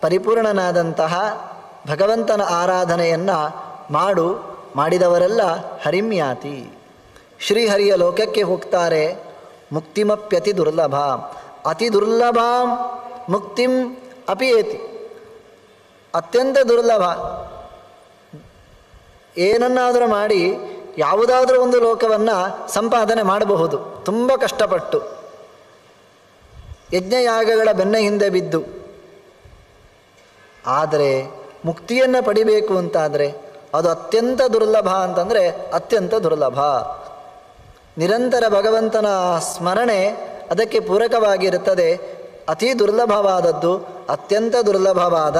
ಪರಿಪೂರ್ಣನಾದಂತಹ ಭಗವಂತನ ಆರಾಧನೆಯನ್ನು ಮಾಡಿದವರೆಲ್ಲ ಹರಿಮ್ಯಾತಿ, ಶ್ರೀಹರಿಯ ಲೋಕಕ್ಕೆ ಹೋಗ್ತಾರೆ. ಮುಕ್ತಿಮಪ್ಯತಿ ದುರ್ಲಭ, ಅತಿ ದುರ್ಲಭಾಂ ಮುಕ್ತಿಂ ಅಪಿಯೇತಿ, ಅತ್ಯಂತ ದುರ್ಲಭ. ಏನನ್ನಾದರೂ ಮಾಡಿ ಯಾವುದಾದ್ರೂ ಒಂದು ಲೋಕವನ್ನು ಸಂಪಾದನೆ ಮಾಡಬಹುದು, ತುಂಬ ಕಷ್ಟಪಟ್ಟು ಯಜ್ಞಯಾಗಗಳ ಬೆನ್ನ ಹಿಂದೆ ಬಿದ್ದು. ಆದರೆ ಮುಕ್ತಿಯನ್ನು ಪಡಿಬೇಕು ಅಂತಾದರೆ ಅದು ಅತ್ಯಂತ ದುರ್ಲಭ ಅಂತಂದರೆ ಅತ್ಯಂತ ದುರ್ಲಭ. ನಿರಂತರ ಭಗವಂತನ ಸ್ಮರಣೆ ಅದಕ್ಕೆ ಪೂರಕವಾಗಿರುತ್ತದೆ. ಅತಿ ದುರ್ಲಭವಾದದ್ದು, ಅತ್ಯಂತ ದುರ್ಲಭವಾದ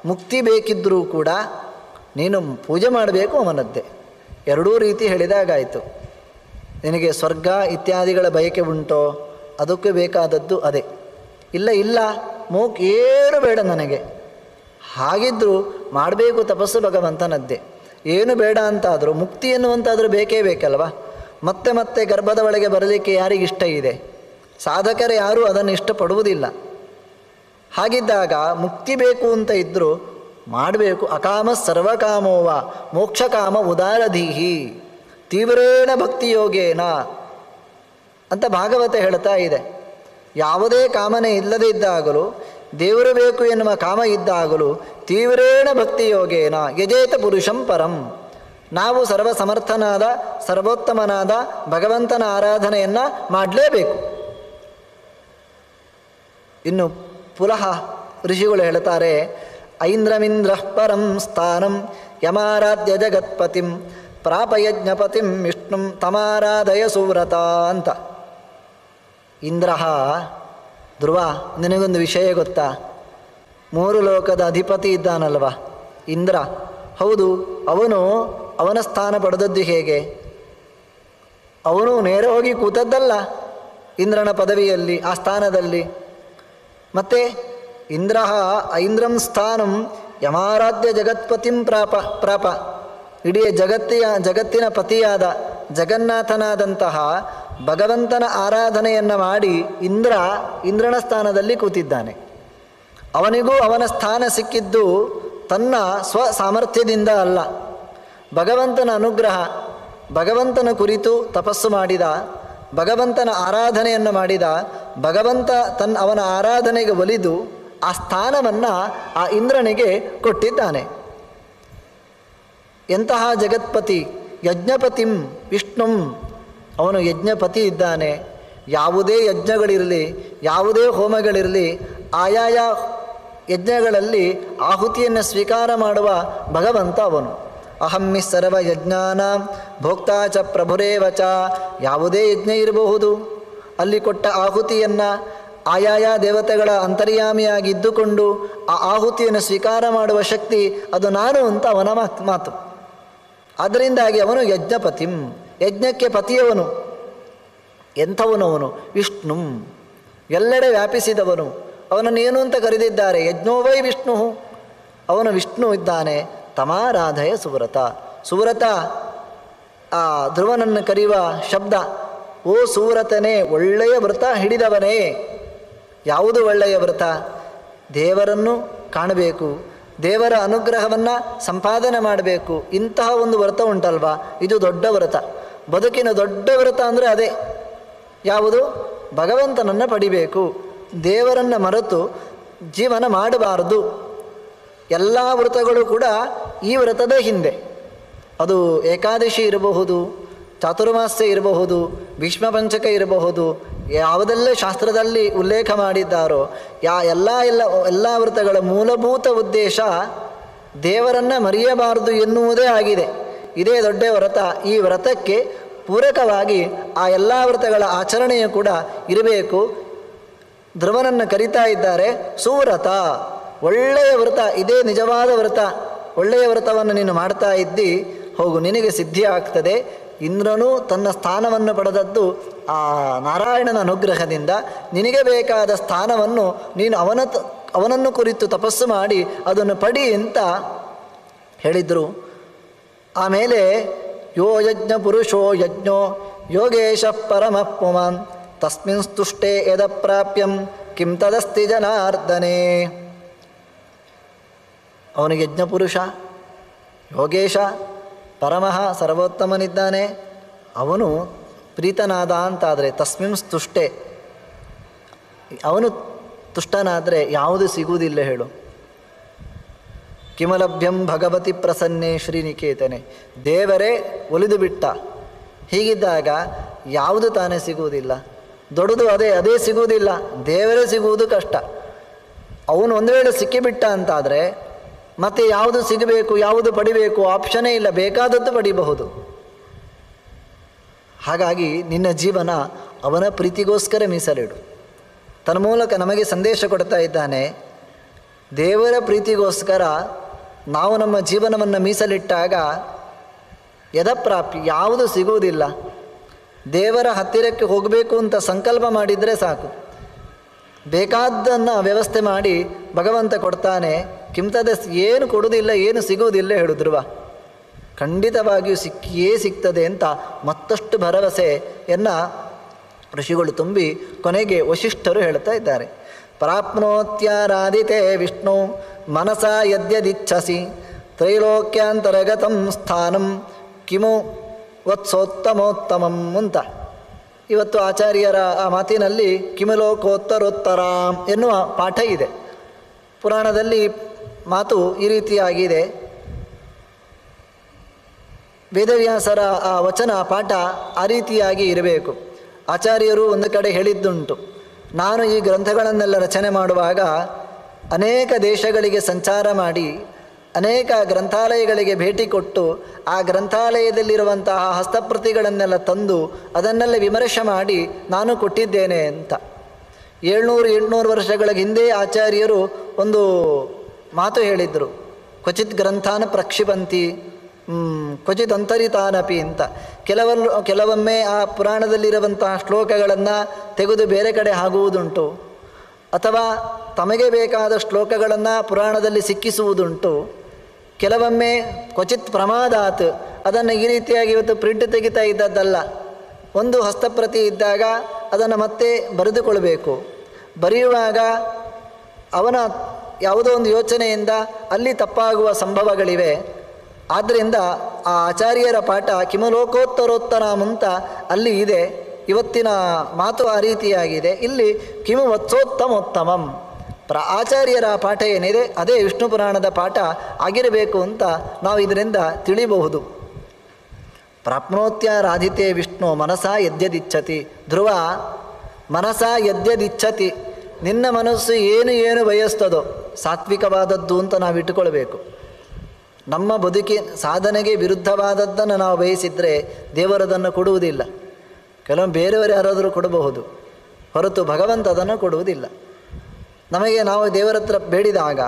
ಮುಕ್ತಿ ಬೇಕಿದ್ದರೂ ಕೂಡ ನೀನು ಪೂಜೆ ಮಾಡಬೇಕು ಅವನದ್ದೇ. ಎರಡೂ ರೀತಿ ಹೇಳಿದಾಗಾಯಿತು. ನಿನಗೆ ಸ್ವರ್ಗ ಇತ್ಯಾದಿಗಳ ಬಯಕೆ ಉಂಟೋ, ಅದಕ್ಕೆ ಬೇಕಾದದ್ದು ಅದೇ. ಇಲ್ಲ ಏನು ಬೇಡ ನನಗೆ, ಹಾಗಿದ್ದರೂ ಮಾಡಬೇಕು ತಪಸ್ಸು ಭಗವಂತನದ್ದೇ. ಏನು ಬೇಡ ಅಂತಾದರೂ ಮುಕ್ತಿ ಎನ್ನುವಂತಾದರೂ ಬೇಕೇ ಬೇಕಲ್ವ. ಮತ್ತೆ ಮತ್ತೆ ಗರ್ಭದ ಒಳಗೆ ಬರಲಿಕ್ಕೆ ಯಾರಿಗಿಷ್ಟ ಇದೆ? ಸಾಧಕರೇ ಯಾರೂ ಅದನ್ನು ಇಷ್ಟಪಡುವುದಿಲ್ಲ. ಹಾಗಿದ್ದಾಗ ಮುಕ್ತಿ ಬೇಕು ಅಂತ ಇದ್ದರೂ ಮಾಡಬೇಕು. ಅಕಾಮ ಸರ್ವಕಾಮೋವ ಮೋಕ್ಷಕಾಮ ಉದಾರಧೀಹಿ ತೀವ್ರೇಣ ಭಕ್ತಿಯೋಗೇನ ಅಂತ ಭಾಗವತ ಹೇಳ್ತಾ ಇದೆ. ಯಾವುದೇ ಕಾಮನೆ ಇಲ್ಲದೇ ಇದ್ದಾಗಲೂ, ದೇವರು ಬೇಕು ಎನ್ನುವ ಕಾಮ ಇದ್ದಾಗಲೂ ತೀವ್ರೇಣ ಭಕ್ತಿಯೋಗೇನ ಯಜೇತ ಪುರುಷಂ ಪರಂ, ನಾವು ಸರ್ವಸಮರ್ಥನಾದ ಸರ್ವೋತ್ತಮನಾದ ಭಗವಂತನ ಆರಾಧನೆಯನ್ನು ಮಾಡಲೇಬೇಕು. ಇನ್ನು ಪುನಃ ಋಷಿಗಳು ಹೇಳ್ತಾರೆ, ಐಂದ್ರಮಿಂದ್ರ ಪರಂ ಸ್ಥಾನಂ ಯಮಾರಾಧ್ಯ ಜಗತ್ಪತಿಂ ಪ್ರಾಪಯಜ್ಞಪತಿಂ ವಿಷ್ಣುಂ ತಮಾರಾಧಯ ಸುವ್ರತ ಅಂತ. ಇಂದ್ರ, ಧ್ರುವ, ನಿನಗೊಂದು ವಿಷಯ ಗೊತ್ತಾ? 3 ಲೋಕದ ಅಧಿಪತಿ ಇದ್ದಾನಲ್ವ ಇಂದ್ರ, ಹೌದು. ಅವನ ಸ್ಥಾನ ಪಡೆದದ್ದು ಹೇಗೆ? ಅವನು ನೇರ ಹೋಗಿ ಕೂತದ್ದಲ್ಲ ಇಂದ್ರನ ಪದವಿಯಲ್ಲಿ, ಆ ಸ್ಥಾನದಲ್ಲಿ. ಮತ್ತೆ ಇಂದ್ರ ಐಂದ್ರಂ ಸ್ಥಾನಂ ಯಮಾರಾಧ್ಯ ಜಗತ್ಪತಿಂ ಪ್ರಾಪ ಇಡೀ ಜಗತ್ತಿನ ಪತಿಯಾದ ಜಗನ್ನಾಥನಾದಂತಹ ಭಗವಂತನ ಆರಾಧನೆಯನ್ನು ಮಾಡಿ ಇಂದ್ರನ ಸ್ಥಾನದಲ್ಲಿ ಕೂತಿದ್ದಾನೆ. ಅವನಿಗೂ ಅವನ ಸ್ಥಾನ ಸಿಕ್ಕಿದ್ದು ತನ್ನ ಸ್ವಸಾಮರ್ಥ್ಯದಿಂದ ಅಲ್ಲ, ಭಗವಂತನ ಅನುಗ್ರಹ. ಭಗವಂತನ ಕುರಿತು ತಪಸ್ಸು ಮಾಡಿದ, ಭಗವಂತನ ಆರಾಧನೆಯನ್ನು ಮಾಡಿದ, ಭಗವಂತ ಅವನ ಆರಾಧನೆಗೆ ಒಲಿದು ಆ ಸ್ಥಾನವನ್ನು ಆ ಇಂದ್ರನಿಗೆ ಕೊಟ್ಟಿದ್ದಾನೆ. ಎಂತಹ ಜಗತ್ಪತಿ! ಯಜ್ಞಪತಿಂ ವಿಷ್ಣುಂ, ಅವನು ಯಜ್ಞಪತಿ ಇದ್ದಾನೆ. ಯಾವುದೇ ಯಜ್ಞಗಳಿರಲಿ, ಯಾವುದೇ ಹೋಮಗಳಿರಲಿ, ಆಯಾಯ ಯಜ್ಞಗಳಲ್ಲಿ ಆಹುತಿಯನ್ನು ಸ್ವೀಕಾರ ಮಾಡುವ ಭಗವಂತ ಅವನು. ಅಹಮ್ಮಿ ಸರ್ವ ಯಜ್ಞಾನಾಂ ಭೋಕ್ತಾ ಚ ಪ್ರಭುರೇವಚ, ಯಾವುದೇ ಯಜ್ಞ ಇರಬಹುದು, ಅಲ್ಲಿ ಕೊಟ್ಟ ಆಹುತಿಯನ್ನು ಆಯಾಯ ದೇವತೆಗಳ ಅಂತರ್ಯಾಮಿಯಾಗಿದ್ದುಕೊಂಡು ಆ ಆಹುತಿಯನ್ನು ಸ್ವೀಕಾರ ಮಾಡುವ ಶಕ್ತಿ ಅದು ನಾನು ಅಂತ ಅವನ ಮಾತು. ಅದರಿಂದಾಗಿ ಅವನು ಯಜ್ಞಪತಿಂ, ಯಜ್ಞಕ್ಕೆ ಪತಿಯವನು. ಎಂಥವನು ಅವನು? ವಿಷ್ಣು, ಎಲ್ಲೆಡೆ ವ್ಯಾಪಿಸಿದವನು. ಅವನನ್ನು ಏನು ಅಂತ ಕರೆದಿದ್ದಾರೆ? ಯಜ್ಞೋವೈ ವಿಷ್ಣು, ಅವನು ವಿಷ್ಣು ಇದ್ದಾನೆ. ತಮಾರಾಧಯ ಸುವ್ರತ, ಸುವ್ರತ ಆ ಧ್ರುವನನ್ನು ಕರೆಯುವ ಶಬ್ದ. ಓ ಸುವ್ರತನೇ, ಒಳ್ಳೆಯ ವ್ರತ ಹಿಡಿದವನೇ. ಯಾವುದು ಒಳ್ಳೆಯ ವ್ರತ? ದೇವರನ್ನು ಕಾಣಬೇಕು, ದೇವರ ಅನುಗ್ರಹವನ್ನು ಸಂಪಾದನೆ ಮಾಡಬೇಕು. ಇಂತಹ ಒಂದು ವ್ರತ ಉಂಟಲ್ವಾ, ಇದು ದೊಡ್ಡ ವ್ರತ. ಬದುಕಿನ ದೊಡ್ಡ ವ್ರತ ಅಂದರೆ ಅದೇ. ಯಾವುದು? ಭಗವಂತನನ್ನು ಪಡಿಬೇಕು, ದೇವರನ್ನು ಮರೆತು ಜೀವನ ಮಾಡಬಾರದು. ಎಲ್ಲ ವ್ರತಗಳು ಕೂಡ ಈ ವ್ರತದ ಹಿಂದೆ. ಅದು ಏಕಾದಶಿ ಇರಬಹುದು, ಚಾತುರ್ಮಾಸ್ಯ ಇರಬಹುದು, ಭೀಷ್ಮ ಪಂಚಕ ಇರಬಹುದು, ಯಾವುದೆಲ್ಲ ಶಾಸ್ತ್ರದಲ್ಲಿ ಉಲ್ಲೇಖ ಮಾಡಿದ್ದಾರೋ ಎಲ್ಲ ವ್ರತಗಳ ಮೂಲಭೂತ ಉದ್ದೇಶ ದೇವರನ್ನು ಮರೆಯಬಾರದು ಎನ್ನುವುದೇ ಆಗಿದೆ. ಇದೇ ದೊಡ್ಡ ವ್ರತ. ಈ ವ್ರತಕ್ಕೆ ಪೂರಕವಾಗಿ ಆ ಎಲ್ಲ ವ್ರತಗಳ ಆಚರಣೆಯು ಕೂಡ ಇರಬೇಕು. ಧ್ರುವನನ್ನು ಕರೀತಾ ಇದ್ದಾರೆ ಸುವ್ರತ, ಒಳ್ಳೆಯ ವ್ರತ, ಇದೇ ನಿಜವಾದ ವ್ರತ. ಒಳ್ಳೆಯ ವ್ರತವನ್ನು ನೀನು ಮಾಡ್ತಾ ಇದ್ದಿ, ಹೋಗು, ನಿನಗೆ ಸಿದ್ಧಿ ಆಗ್ತದೆ. ಇಂದ್ರನು ತನ್ನ ಸ್ಥಾನವನ್ನು ಪಡೆದದ್ದು ಆ ನಾರಾಯಣನ ಅನುಗ್ರಹದಿಂದ. ನಿನಗೆ ಬೇಕಾದ ಸ್ಥಾನವನ್ನು ನೀನು ಅವನನ್ನು ಕುರಿತು ತಪಸ್ಸು ಮಾಡಿ ಅದನ್ನು ಪಡಿ ಅಂತ ಹೇಳಿದರು. ಆಮೇಲೆ ಯೋ ಯಜ್ಞ ಪುರುಷೋ ಯಜ್ಞೋ ಯೋಗೇಶ ಪರಮಃ ಪುಮಾನ್ ತಸ್ಮಿನ್ ಸ್ತುಷ್ಟೇ ಯದ ಪ್ರಾಪ್ಯಂ ಕಿಂ ತದಸ್ತಿ ಜನಾರ್ದನೇ. ಅವನು ಯಜ್ಞಪುರುಷ, ಯೋಗೇಶ, ಪರಮಃ ಸರ್ವೋತ್ತಮನಿದ್ದಾನೆ. ಅವನು ಪ್ರೀತನಾದ ಅಂತಾದರೆ ತಸ್ಮಿಂ ಸ್ತುಷ್ಟೆ, ಅವನು ತುಷ್ಟನಾದರೆ ಯಾವುದು ಸಿಗುವುದಿಲ್ಲ ಹೇಳು. ಕಿಮಲಭ್ಯಂ ಭಗವತಿ ಪ್ರಸನ್ನೆ ಶ್ರೀನಿಕೇತನೆ, ದೇವರೇ ಒಲಿದು ಬಿಟ್ಟ. ಹೀಗಿದ್ದಾಗ ಯಾವುದು ತಾನೇ ಸಿಗುವುದಿಲ್ಲ, ದೊಡ್ಡದು ಅದೇ ಸಿಗುವುದಿಲ್ಲ, ದೇವರೇ ಸಿಗುವುದು ಕಷ್ಟ. ಅವನು ಒಂದು ವೇಳೆ ಸಿಕ್ಕಿಬಿಟ್ಟ ಅಂತಾದರೆ ಮತ್ತೆ ಯಾವುದು ಸಿಗಬೇಕು, ಯಾವುದು ಪಡಿಬೇಕು ಆಪ್ಷನ್ನೇ ಇಲ್ಲ, ಬೇಕಾದದ್ದು ಪಡಿಬಹುದು. ಹಾಗಾಗಿ ನಿನ್ನ ಜೀವನ ಅವನ ಪ್ರೀತಿಗೋಸ್ಕರ ಮೀಸಲಿಡು. ತನ್ಮೂಲಕ ನಮಗೆ ಸಂದೇಶ ಕೊಡ್ತಾ ಇದ್ದಾನೆ, ದೇವರ ಪ್ರೀತಿಗೋಸ್ಕರ ನಾವು ನಮ್ಮ ಜೀವನವನ್ನು ಮೀಸಲಿಟ್ಟಾಗ ಯದಪ್ರಾಪ್ತಿ ಯಾವುದು ಸಿಗುವುದಿಲ್ಲ. ದೇವರ ಹತ್ತಿರಕ್ಕೆ ಹೋಗಬೇಕು ಅಂತ ಸಂಕಲ್ಪ ಮಾಡಿದರೆ ಸಾಕು, ಬೇಕಾದ್ದನ್ನು ವ್ಯವಸ್ಥೆ ಮಾಡಿ ಭಗವಂತ ಕೊಡ್ತಾನೆ. ಕಿಂತದ ಏನು ಕೊಡುವುದಿಲ್ಲ, ಏನು ಸಿಗುವುದಿಲ್ಲ ಹೇಳಿದ್ರುವ, ಖಂಡಿತವಾಗಿಯೂ ಸಿಕ್ಕಿಯೇ ಸಿಗ್ತದೆ ಅಂತ ಮತ್ತಷ್ಟು ಭರವಸೆಯನ್ನು ಋಷಿಗಳು ತುಂಬಿ ಕೊನೆಗೆ ವಶಿಷ್ಠರು ಹೇಳ್ತಾ ಇದ್ದಾರೆ. ಪ್ರಾಪ್ನೋತ್ಯಾರಾಧಿತೆ ವಿಷ್ಣು ಮನಸ ಯದ್ಯದಿಚ್ಛಸಿ ತ್ರೈಲೋಕ್ಯಾಂತರ್ಗತಂ ಸ್ಥಾನಂ ಕಿಮು ವತ್ಸೋತ್ತಮೋತ್ತಮಂ ಅಂತ. ಇವತ್ತು ಆಚಾರ್ಯರ ಆ ಮಾತಿನಲ್ಲಿ ಕಿಮಲೋಕೋತ್ತರೋತ್ತರಾಂ ಎನ್ನುವ ಪಾಠ ಇದೆ. ಪುರಾಣದಲ್ಲಿ ಮಾತು ಈ ರೀತಿಯಾಗಿದೆ. ವೇದವ್ಯಾಸರ ಆ ವಚನ ಪಾಠ ಆ ರೀತಿಯಾಗಿ ಇರಬೇಕು. ಆಚಾರ್ಯರು ಒಂದು ಕಡೆ ಹೇಳಿದ್ದುಂಟು, ನಾನು ಈ ಗ್ರಂಥಗಳನ್ನೆಲ್ಲ ರಚನೆ ಮಾಡುವಾಗ ಅನೇಕ ದೇಶಗಳಿಗೆ ಸಂಚಾರ ಮಾಡಿ ಅನೇಕ ಗ್ರಂಥಾಲಯಗಳಿಗೆ ಭೇಟಿ ಕೊಟ್ಟು ಆ ಗ್ರಂಥಾಲಯದಲ್ಲಿರುವಂತಹ ಹಸ್ತಪ್ರತಿಗಳನ್ನೆಲ್ಲ ತಂದು ಅದನ್ನೆಲ್ಲ ವಿಮರ್ಶೆ ಮಾಡಿ ನಾನು ಕೊಟ್ಟಿದ್ದೇನೆ ಅಂತ. 700-800 ವರ್ಷಗಳ ಹಿಂದೆ ಆಚಾರ್ಯರು ಒಂದು ಮಾತು ಹೇಳಿದರು, ಕ್ವಚಿತ್ ಗ್ರಂಥಾನ ಪ್ರಕ್ಷಿಪಂತಿ ಕ್ವಚಿತ್ ಅಂತರಿತಾನಪಿ ಅಂತ. ಕೆಲವೊಮ್ಮೆ ಆ ಪುರಾಣದಲ್ಲಿರುವಂತಹ ಶ್ಲೋಕಗಳನ್ನು ತೆಗೆದು ಬೇರೆ ಕಡೆ ಆಗುವುದುಂಟು, ಅಥವಾ ತಮಗೆ ಬೇಕಾದ ಶ್ಲೋಕಗಳನ್ನು ಪುರಾಣದಲ್ಲಿ ಸಿಕ್ಕಿಸುವುದುಂಟು. ಕೆಲವೊಮ್ಮೆ ಕ್ವಚಿತ್ ಪ್ರಮಾದಾತ್, ಅದನ್ನು ಈ ರೀತಿಯಾಗಿ ಇವತ್ತು ಪ್ರಿಂಟ್ ತೆಗಿತಾ ಇದ್ದದ್ದಲ್ಲ, ಒಂದು ಹಸ್ತಪ್ರತಿ ಇದ್ದಾಗ ಅದನ್ನು ಮತ್ತೆ ಬರೆದುಕೊಳ್ಬೇಕು. ಬರೆಯುವಾಗ ಅವನ ಯಾವುದೋ ಒಂದು ಯೋಚನೆಯಿಂದ ಅಲ್ಲಿ ತಪ್ಪಾಗುವ ಸಂಭವಗಳಿವೆ. ಆದ್ದರಿಂದ ಆ ಆಚಾರ್ಯರ ಪಾಠ ಕಿಮಲೋಕೋತ್ತರೋತ್ತರಾಮ್ ಅಂತ ಅಲ್ಲಿ ಇದೆ. ಇವತ್ತಿನ ಮಾತು ಆ ರೀತಿಯಾಗಿದೆ. ಇಲ್ಲಿ ಕಿಮು ವತ್ಸೋತ್ತಮೋತ್ತಮಂ, ಆಚಾರ್ಯರ ಪಾಠ ಏನಿದೆ ಅದೇ ವಿಷ್ಣು ಪುರಾಣದ ಪಾಠ ಆಗಿರಬೇಕು ಅಂತ ನಾವು ಇದರಿಂದ ತಿಳಿಬಹುದು. ಪ್ರಾಪ್ನೋತ್ಯಾರಾಧಿತೆ ವಿಷ್ಣು ಮನಸಾ ಯದ್ಯದಿಚ್ಛತಿ. ಧ್ರುವ, ಮನಸಾ ಯದ್ಯದಿಚ್ಛತಿ, ನಿನ್ನ ಮನಸ್ಸು ಏನು ಬಯಸ್ತದೋ ಸಾತ್ವಿಕವಾದದ್ದು ಅಂತ ನಾವು ಇಟ್ಟುಕೊಳ್ಬೇಕು. ನಮ್ಮ ಸಾಧನೆಗೆ ವಿರುದ್ಧವಾದದ್ದನ್ನು ನಾವು ಬಯಸಿದರೆ ದೇವರದನ್ನು ಕೊಡುವುದಿಲ್ಲ. ಕೆಲವೊಮ್ಮೆ ಬೇರೆಯವರು ಯಾರಾದರೂ ಕೊಡಬಹುದು, ಹೊರತು ಭಗವಂತ ಅದನ್ನು ಕೊಡುವುದಿಲ್ಲ. ನಾವು ದೇವರ ಹತ್ರ ಬೇಡಿದಾಗ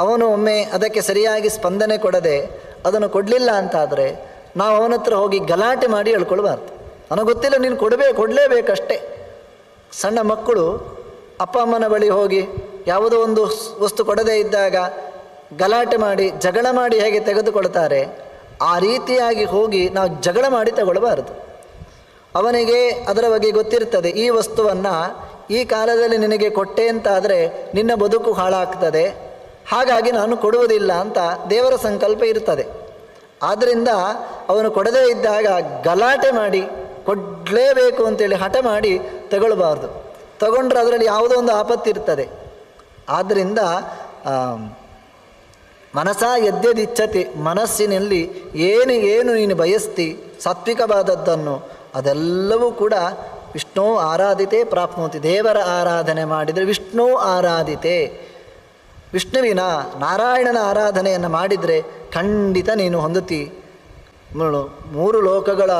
ಅವನು ಒಮ್ಮೆ ಅದಕ್ಕೆ ಸರಿಯಾಗಿ ಸ್ಪಂದನೆ ಕೊಡದೆ ಅದನ್ನು ಕೊಡಲಿಲ್ಲ ಅಂತಾದರೆ ನಾವು ಅವನ ಹತ್ರ ಹೋಗಿ ಗಲಾಟೆ ಮಾಡಿ ಹೇಳ್ಕೊಳ್ಬಾರ್ದು. ನನಗೆ ಗೊತ್ತಿಲ್ಲ, ನೀನು ಕೊಡಲೇಬೇಕಷ್ಟೇ. ಸಣ್ಣ ಮಕ್ಕಳು ಅಪ್ಪ ಅಮ್ಮನ ಬಳಿ ಹೋಗಿ ಯಾವುದೋ ಒಂದು ವಸ್ತು ಕೊಡದೇ ಇದ್ದಾಗ ಗಲಾಟೆ ಮಾಡಿ ಜಗಳ ಮಾಡಿ ಹೇಗೆ ತೆಗೆದುಕೊಳ್ತಾರೆ, ಆ ರೀತಿಯಾಗಿ ಹೋಗಿ ನಾವು ಜಗಳ ಮಾಡಿ ತಗೊಳ್ಬಾರ್ದು. ಅವನಿಗೆ ಅದರ ಬಗ್ಗೆ ಗೊತ್ತಿರ್ತದೆ, ಈ ವಸ್ತುವನ್ನು ಈ ಕಾಲದಲ್ಲಿ ನಿನಗೆ ಕೊಟ್ಟೆ ಅಂತಾದರೆ ನಿನ್ನ ಬದುಕು ಹಾಳಾಗ್ತದೆ, ಹಾಗಾಗಿ ನಾನು ಕೊಡುವುದಿಲ್ಲ ಅಂತ ದೇವರ ಸಂಕಲ್ಪ ಇರ್ತದೆ. ಆದ್ದರಿಂದ ಅವನು ಕೊಡದೇ ಇದ್ದಾಗ ಗಲಾಟೆ ಮಾಡಿ ಕೊಡಲೇಬೇಕು ಅಂತೇಳಿ ಹಠ ಮಾಡಿ ತಗೊಳ್ಬಾರ್ದು. ತಗೊಂಡ್ರೆ ಅದರಲ್ಲಿ ಯಾವುದೋ ಒಂದು ಆಪತ್ತಿರ್ತದೆ. ಆದ್ದರಿಂದ ಮನಸಾ ಯದ್ಯದಿಚ್ಛತಿ, ಮನಸ್ಸಿನಲ್ಲಿ ಏನು ನೀನು ಬಯಸ್ತಿ ಸಾತ್ವಿಕವಾದದ್ದನ್ನು ಅದೆಲ್ಲವೂ ಕೂಡ ವಿಷ್ಣು ಆರಾಧಿತೆ ಪ್ರಾಪ್ನೋತಿ. ದೇವರ ಆರಾಧನೆ ಮಾಡಿದರೆ ವಿಷ್ಣು ಆರಾಧಿತೆ, ವಿಷ್ಣುವಿನ ನಾರಾಯಣನ ಆರಾಧನೆಯನ್ನು ಮಾಡಿದರೆ ಖಂಡಿತ ನೀನು ಹೊಂದುತ್ತಿ. 3 ಲೋಕಗಳ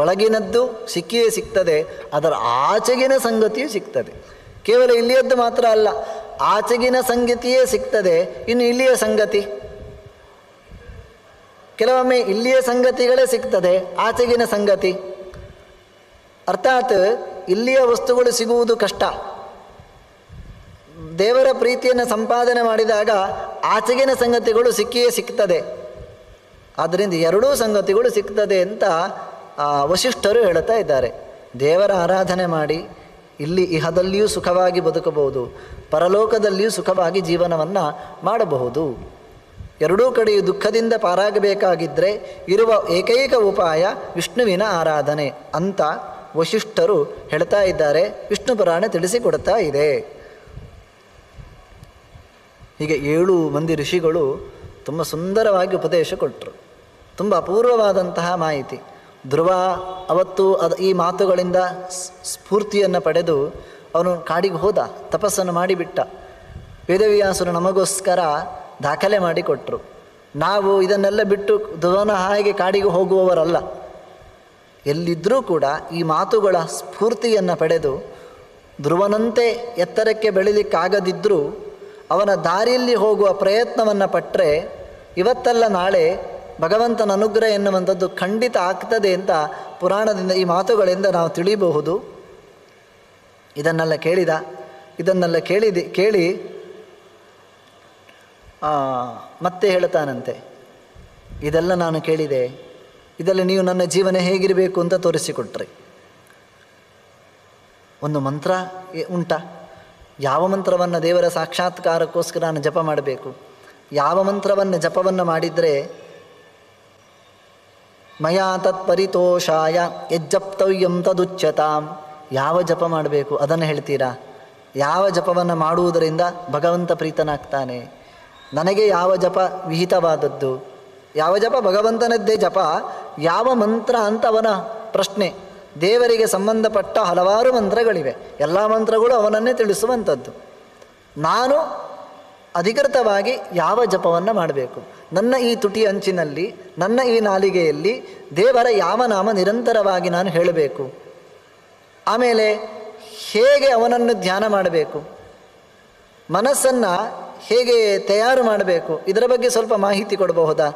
ಒಳಗಿನದ್ದು ಸಿಕ್ಕಿಯೇ ಸಿಗ್ತದೆ, ಅದರ ಆಚೆಗಿನ ಸಂಗತಿಯೂ ಸಿಗ್ತದೆ. ಕೇವಲ ಇಲ್ಲಿಯದ್ದು ಮಾತ್ರ ಅಲ್ಲ, ಆಚೆಗಿನ ಸಂಗತಿಯೇ ಸಿಗ್ತದೆ. ಇನ್ನು ಇಲ್ಲಿಯ ಸಂಗತಿ, ಕೆಲವೊಮ್ಮೆ ಇಲ್ಲಿಯ ಸಂಗತಿಗಳೇ ಸಿಗ್ತದೆ, ಆಚೆಗಿನ ಸಂಗತಿ. ಅರ್ಥಾತ್ ಇಲ್ಲಿಯ ವಸ್ತುಗಳು ಸಿಗುವುದು ಕಷ್ಟ. ದೇವರ ಪ್ರೀತಿಯನ್ನು ಸಂಪಾದನೆ ಮಾಡಿದಾಗ ಆಚೆಗಿನ ಸಂಗತಿಗಳು ಸಿಕ್ಕಿಯೇ ಸಿಗ್ತದೆ. ಆದ್ದರಿಂದ 2 ಸಂಗತಿಗಳು ಸಿಗ್ತದೆ ಅಂತ ವಶಿಷ್ಠರು ಹೇಳ್ತಾ ಇದ್ದಾರೆ. ದೇವರ ಆರಾಧನೆ ಮಾಡಿ ಇಲ್ಲಿ ಇಹದಲ್ಲಿಯೂ ಸುಖವಾಗಿ ಬದುಕಬಹುದು, ಪರಲೋಕದಲ್ಲಿಯೂ ಸುಖವಾಗಿ ಜೀವನವನ್ನು ಮಾಡಬಹುದು. ಎರಡೂ ಕಡೆಯೂ ದುಃಖದಿಂದ ಪಾರಾಗಬೇಕಾಗಿದ್ದರೆ ಇರುವ ಏಕೈಕ ಉಪಾಯ ವಿಷ್ಣುವಿನ ಆರಾಧನೆ ಅಂತ ವಶಿಷ್ಠರು ಹೇಳ್ತಾ ಇದ್ದಾರೆ. ವಿಷ್ಣು ಪುರಾಣ ತಿಳಿಸಿಕೊಡ್ತಾ ಇದೆ. ಹೀಗೆ 7 ಮಂದಿ ಋಷಿಗಳು ತುಂಬ ಸುಂದರವಾಗಿ ಉಪದೇಶ ಕೊಟ್ಟರು. ತುಂಬ ಅಪೂರ್ವವಾದಂತಹ ಮಾಹಿತಿ. ಧ್ರುವ ಅವತ್ತು ಈ ಮಾತುಗಳಿಂದ ಸ್ಫೂರ್ತಿಯನ್ನು ಪಡೆದು ಅವನು ಕಾಡಿಗೆ ಹೋದ, ತಪಸ್ಸನ್ನು ಮಾಡಿಬಿಟ್ಟ. ವೇದವ್ಯಾಸರು ನಮಗೋಸ್ಕರ ದಾಖಲೆ ಮಾಡಿಕೊಟ್ರು. ನಾವು ಇದನ್ನೆಲ್ಲ ಬಿಟ್ಟು ಧ್ರುವನ ಹಾಗೆ ಕಾಡಿಗೆ ಹೋಗುವವರಲ್ಲ. ಎಲ್ಲಿದ್ದರೂ ಕೂಡ ಈ ಮಾತುಗಳ ಸ್ಫೂರ್ತಿಯನ್ನು ಪಡೆದು ಧ್ರುವನಂತೆ ಎತ್ತರಕ್ಕೆ ಬೆಳೀಲಿಕ್ಕಾಗದಿದ್ದರೂ ಅವನ ದಾರಿಯಲ್ಲಿ ಹೋಗುವ ಪ್ರಯತ್ನವನ್ನು ಪಟ್ಟರೆ ಇವತ್ತಲ್ಲ ನಾಳೆ ಭಗವಂತನ ಅನುಗ್ರಹ ಎನ್ನುವಂಥದ್ದು ಖಂಡಿತ ಆಗ್ತದೆ ಅಂತ ಪುರಾಣದಿಂದ ಈ ಮಾತುಗಳಿಂದ ನಾವು ತಿಳಿಯಬಹುದು. ಇದನ್ನೆಲ್ಲ ಕೇಳಿ ಮತ್ತೆ ಹೇಳ್ತಾನಂತೆ, ಇದೆಲ್ಲ ನಾನು ಕೇಳಿದೆ, ಇದರಲ್ಲಿ ನೀವು ನನ್ನ ಜೀವನ ಹೇಗಿರಬೇಕು ಅಂತ ತೋರಿಸಿಕೊಟ್ರಿ. ಒಂದು ಮಂತ್ರ ಉಂಟಾ? ಯಾವ ಮಂತ್ರವನ್ನು ದೇವರ ಸಾಕ್ಷಾತ್ಕಾರಕ್ಕೋಸ್ಕರ ನಾನು ಜಪ ಮಾಡಬೇಕು? ಯಾವ ಮಂತ್ರವನ್ನು ಜಪವನ್ನು ಮಾಡಿದರೆ ಮಯಾ ತತ್ಪರಿತೋಷಾಯ ಯಜ್ಜಪ್ತವ್ಯಂ ತದುಚ್ಯತಾಂ, ಯಾವ ಜಪ ಮಾಡಬೇಕು ಅದನ್ನು ಹೇಳ್ತೀರಾ? ಯಾವ ಜಪವನ್ನು ಮಾಡುವುದರಿಂದ ಭಗವಂತ ಪ್ರೀತನಾಗ್ತಾನೆ? ನನಗೆ ಯಾವ ಜಪ ವಿಹಿತವಾದದ್ದು? ಯಾವ ಜಪ ಭಗವಂತನದ್ದೇ ಜಪ, ಯಾವ ಮಂತ್ರ ಅಂತ ಅವನ ಪ್ರಶ್ನೆ. ದೇವರಿಗೆ ಸಂಬಂಧಪಟ್ಟ ಹಲವಾರು ಮಂತ್ರಗಳಿವೆ, ಎಲ್ಲ ಮಂತ್ರಗಳು ಅವನನ್ನೇ ತಿಳಿಸುವಂಥದ್ದು. ನಾನು ಅಧಿಕೃತವಾಗಿ ಯಾವ ಜಪವನ್ನು ಮಾಡಬೇಕು? ನನ್ನ ಈ ತುಟಿ ಅಂಚಿನಲ್ಲಿ, ನನ್ನ ಈ ನಾಲಿಗೆಯಲ್ಲಿ ದೇವರ ಯಾವ ನಾಮ ನಿರಂತರವಾಗಿ ನಾನು ಹೇಳಬೇಕು? ಆಮೇಲೆ ಹೇಗೆ ಅವನನ್ನು ಧ್ಯಾನ ಮಾಡಬೇಕು? ಮನಸ್ಸನ್ನು ಹೇಗೆ ತಯಾರು ಮಾಡಬೇಕು? ಇದರ ಬಗ್ಗೆ ಸ್ವಲ್ಪ ಮಾಹಿತಿ ಕೊಡಬಹುದಾ?